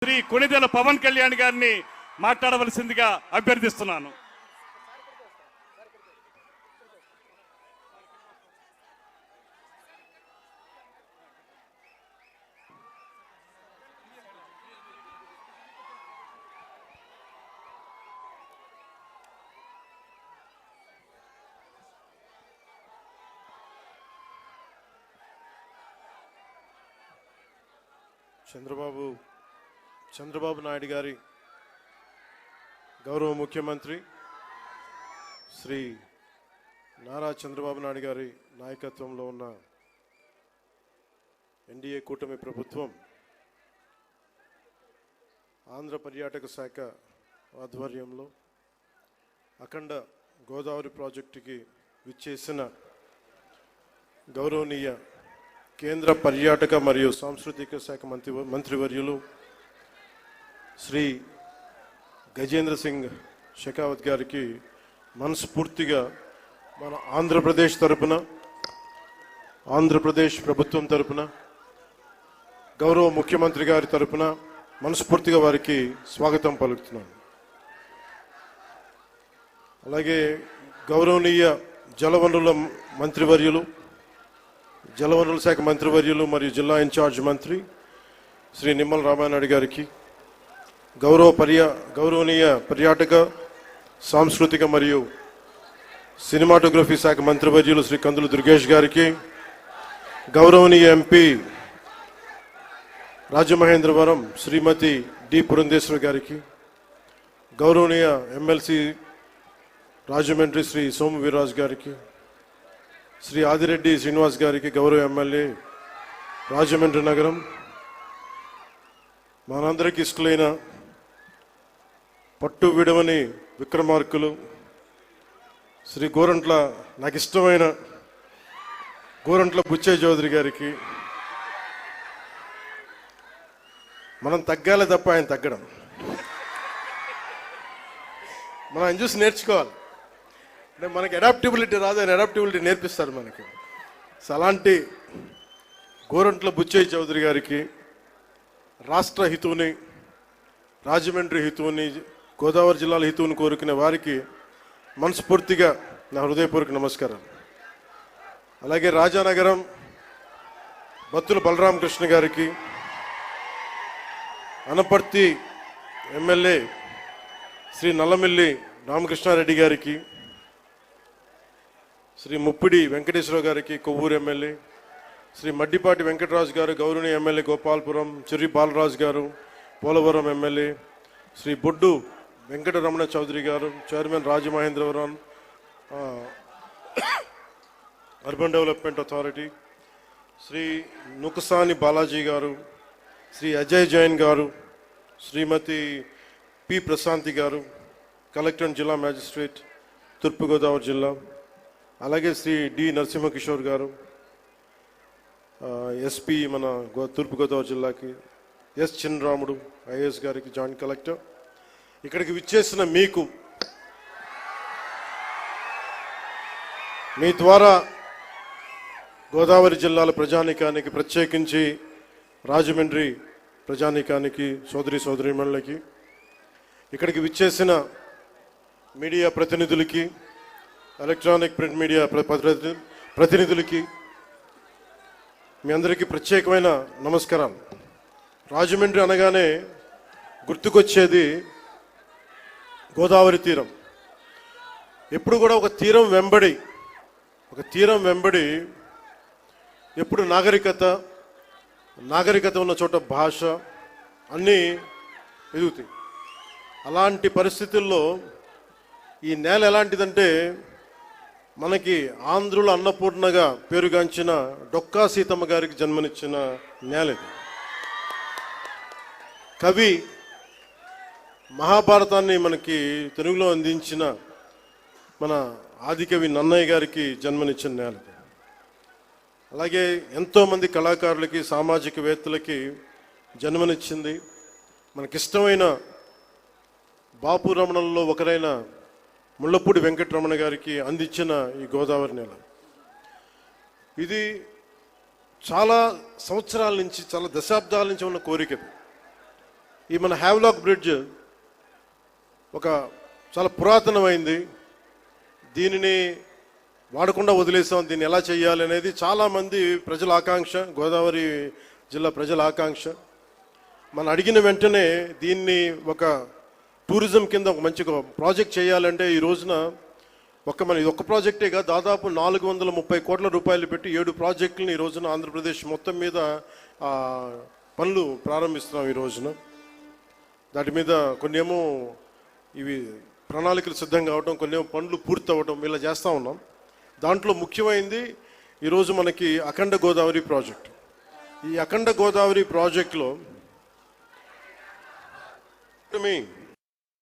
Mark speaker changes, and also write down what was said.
Speaker 1: శ్రీ కొణిదెల పవన్ కళ్యాణ్ గారిని మాట్లాడవలసిందిగా అభ్యర్థిస్తున్నాను.
Speaker 2: చంద్రబాబు నాయుడు గారి గౌరవ ముఖ్యమంత్రి శ్రీ నారా చంద్రబాబు నాయుడు గారి నాయకత్వంలో ఉన్న ఎన్డీఏ కూటమి ప్రభుత్వం ఆంధ్ర పర్యాటక శాఖ ఆధ్వర్యంలో అఖండ గోదావరి ప్రాజెక్టుకి విచ్చేసిన గౌరవనీయ కేంద్ర పర్యాటక మరియు సాంస్కృతిక శాఖ మంత్రివర్యులు శ్రీ గజేంద్ర సింగ్ షెకావత్ గారికి మనస్ఫూర్తిగా మన ఆంధ్రప్రదేశ్ తరపున, ఆంధ్రప్రదేశ్ ప్రభుత్వం తరపున, గౌరవ ముఖ్యమంత్రి గారి తరపున మనస్ఫూర్తిగా వారికి స్వాగతం పలుకుతున్నాను. అలాగే గౌరవనీయ జలవనరుల మంత్రివర్యులు, జలవనరుల శాఖ మంత్రివర్యులు మరియు జిల్లా ఇన్ఛార్జ్ మంత్రి శ్రీ నిమ్మల రామానాయుడు గారికి, గౌరవనీయ పర్యాటక సాంస్కృతిక మరియు సినిమాటోగ్రఫీ శాఖ మంత్రివర్యులు శ్రీ కందులు దుర్గేష్ గారికి, గౌరవనీయ ఎంపీ రాజమహేంద్రవరం శ్రీమతి డి పురంధేశ్వరి గారికి, గౌరవనీయ ఎమ్మెల్సీ రాజమండ్రి శ్రీ సోము వీర్రాజు గారికి, శ్రీ ఆదిరెడ్డి శ్రీనివాస్ గారికి, గౌరవ ఎమ్మెల్యే రాజమండ్రి నగరం, మనందరికీ ఇష్టలైన పట్టు విడవని విక్రమార్కులు శ్రీ గోరంట్ల, నాకు ఇష్టమైన గోరంట్ల బుచ్చయ్య చౌదరి గారికి, మనం తగ్గాలి తప్ప ఆయన తగ్గడం, మనం ఆయన చూసి నేర్చుకోవాలి. అంటే మనకి అడాప్టబిలిటీ రాదు, ఆయన అడాప్టబిలిటీ నేర్పిస్తారు మనకి. సో అలాంటి గోరంట్ల బుచ్చయ్య చౌదరి గారికి, రాష్ట్ర హితువుని, రాజమండ్రి హితువుని, గోదావరి జిల్లాల హితువుని కోరుకునే వారికి మనస్ఫూర్తిగా నా హృదయపూర్వక నమస్కారాలు. అలాగే రాజానగరం బత్తుల బలరామకృష్ణ గారికి, అనపర్తి ఎమ్మెల్యే శ్రీ నల్లమిల్లి రామకృష్ణారెడ్డి గారికి, శ్రీ ముప్పిడి వెంకటేశ్వరరావు గారికి, కొవ్వూరు ఎమ్మెల్యే శ్రీ మడ్డిపాటి వెంకటరాజు గారు, గౌరవనీయ ఎమ్మెల్యే గోపాలపురం చెర్రి బాలరాజు గారు, పోలవరం ఎమ్మెల్యే శ్రీ బొడ్డు వెంకటరమణ చౌదరి గారు, chairman Rajamahendravaram urban development authority, Shri Nukasani Balaji గారు, శ్రీ అజయ్ జైన్ గారు, శ్రీమతి పి ప్రశాంతి గారు, కలెక్టర్ జిల్లా మ్యాజిస్ట్రేట్ తూర్పుగోదావరి జిల్లా, అలాగే శ్రీ డి నరసింహకిషోర్ గారు, ఎస్పీ మన తూర్పుగోదావరి జిల్లాకి, ఎస్ చిన్నరాముడు ఐఏఎస్ గారికి, జాయింట్ కలెక్టర్, ఇక్కడికి విచ్చేసిన మీకు, మీ ద్వారా గోదావరి జిల్లాల ప్రజానీకానికి, ప్రత్యేకించి రాజమండ్రి ప్రజానీకానికి, సోదరీమణులకి, ఇక్కడికి విచ్చేసిన మీడియా ప్రతినిధులకి, ఎలక్ట్రానిక్ ప్రింట్ మీడియా ప్రతినిధులకి మీ అందరికీ ప్రత్యేకమైన నమస్కారాలు. రాజమండ్రి అనగానే గుర్తుకొచ్చేది గోదావరి తీరం. ఎప్పుడు కూడా ఒక తీరం వెంబడి ఎప్పుడు నాగరికత ఉన్న చోట భాష అన్నీ ఎదుగుతాయి. అలాంటి పరిస్థితుల్లో ఈ నేల ఎలాంటిదంటే, మనకి ఆంధ్రుల అన్నపూర్ణగా పేరుగాంచిన డొక్కా సీతమ్మ గారికి జన్మనిచ్చిన నేల ఇది. కవి మహాభారతాన్ని మనకి తెలుగులో అందించిన మన ఆదికవి నన్నయ్య గారికి జన్మనిచ్చిన నేల. అలాగే ఎంతోమంది కళాకారులకి, సామాజికవేత్తలకి జన్మనిచ్చింది. మనకిష్టమైన బాపు రమణంలో ఒకరైన ముళ్ళపూడి వెంకటరమణ గారికి అందించిన ఈ గోదావరి నేల. ఇది చాలా సంవత్సరాల నుంచి, చాలా దశాబ్దాల నుంచి ఉన్న కోరిక. ఈ మన హ్యావ్లాక్ బ్రిడ్జ్ ఒక చాలా పురాతనమైంది. దీనిని వాడకుండా వదిలేసాం. దీన్ని ఎలా చేయాలి అనేది చాలామంది ప్రజల ఆకాంక్ష, గోదావరి జిల్లా ప్రజల ఆకాంక్ష. మనం అడిగిన వెంటనే దీన్ని ఒక టూరిజం కింద ఒక మంచి ప్రాజెక్ట్ చేయాలంటే ఈ రోజున ఇది ఒక్క ప్రాజెక్టేగా దాదాపు 430 కోట్ల రూపాయలు పెట్టి 7 ప్రాజెక్టులను ఈ రోజున ఆంధ్రప్రదేశ్ మొత్తం మీద పనులు ప్రారంభిస్తున్నాం. ఈ రోజున దాటి మీద కొన్నేమో ఇవి ప్రణాళికలు సిద్ధం కావటం, కొన్నేమో పనులు పూర్తి అవ్వటం, ఇలా చేస్తూ ఉన్నాం. దాంట్లో ముఖ్యమైనది ఈరోజు మనకి అఖండ గోదావరి ప్రాజెక్ట్. ఈ అఖండ గోదావరి ప్రాజెక్టులో